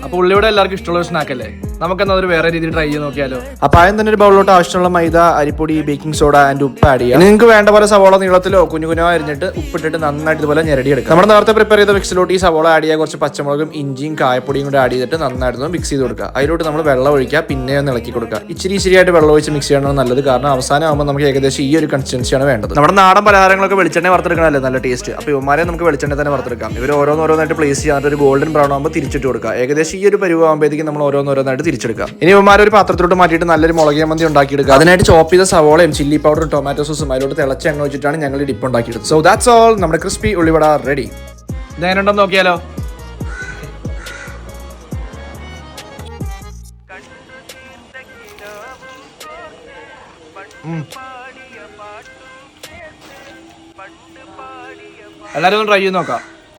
അപ്പോൾ ഉള്ളിവിടെ എല്ലാവർക്കും ഇഷ്ടമുള്ള സ്നാക്ക് അല്ലേ, നമുക്കെന്നാ ഒരു വേറെ രീതിയിൽ ട്രൈ ചെയ്ത് നോക്കിയാലോ. അപ്പോൾ ആദ്യം തന്നെ ഒരു ബൗളിലോട്ട് ആവശ്യമുള്ള മൈദ, അരിപ്പൊടി, ബേക്കിംഗ് സോഡ ആൻഡ് ഉപ്പ് ആഡ് ചെയ്യാം. നിങ്ങൾക്ക് വേണ്ട പോലെ സവോള നീളത്തിലോ കുഞ്ഞുകുഞ്ഞോ അരിഞ്ഞിട്ട് ഉപ്പിട്ടിട്ട് നന്നായിട്ട് ഇതുപോലെ ഞെരടിയെടുക്കാം. നമ്മുടെ നേരത്തെ പ്രിപ്പയർ ചെയ്ത മിക്സിലോട്ട് ഈ സവോള ആഡ് ചെയ്യുക, കുറച്ച് പച്ചമുളകും ഇഞ്ചിയും കായപ്പൊടിയും കൂടി ആഡ് ചെയ്തിട്ട് നന്നായിട്ട് മിക്സ് ചെയ്ത് കൊടുക്കുക. അതിലോട്ട് നമ്മൾ വെള്ളം ഒഴിക്കുക, പിന്നെ ഒന്ന് ഇളക്കി കൊടുക്കുക. ഇച്ചിരിയായിട്ട് വെള്ളം ഒഴിച്ച് മിക്സ് ചെയ്യണം നല്ലത്, കാരണം അവസാനം ആകുമ്പോൾ നമുക്ക് ഏകദേശം ഈ ഒരു കൺസിസ്റ്റൻസിയാണ് വേണ്ടത്. നമ്മുടെ നാടൻ പലഹാരങ്ങളൊക്കെ വെളിച്ചെണ്ണ വറുത്തെടുക്കണമല്ലേ നല്ല ടേസ്റ്റ്. അപ്പോൾ ഇവന്മാരെ നമുക്ക് വെളിച്ചെണ്ണ തന്നെ വറുത്തെടുക്കാം. ഇവർ ഓരോന്നോരോന്നായിട്ട് പ്ലേസ് ചെയ്യാൻ ഒരു ഗോൾഡൻ ബ്രൗൺ ആകുമ്പോൾ തിരിച്ചിട്ട് കൊടുക്കുക. ഏകദേശം ഈ ഒരു പരുവാകുമ്പോഴത്തേക്കും നമ്മൾ ഓരോന്നോരോന്നായിട്ട് തിരിച്ചെടുക്കാം. ഇനി ഇവന്മാരെ ഒരു പാത്രത്തിലോട്ട് മാറ്റിയിട്ട് നല്ലൊരു മുളക് മന്തി ഉണ്ടാക്കിയെടുക്കുക. അതിനായിട്ട് ചോപ്പ് ചെയ്ത സവോളയും ചില്ലി പൗഡറും ടൊമാറ്റോ സോസും അതിലോട്ട് തിളച്ച എണ്ണ വെച്ചിട്ടാണ് ഞങ്ങൾ ഈ ഡിപ്പ് ഉണ്ടാക്കിയെടുത്തത്. സോ ദാറ്റ്സ് ഓൾ, നമ്മുടെ ക്രിസ്പി ഉള്ളിവട റെഡി. ഇതെങ്ങനെയുണ്ടെന്ന് നോക്കിയാലോ. എല്ലാവരും ഒന്ന് ട്രൈ ചെയ്ത് നോക്കാം.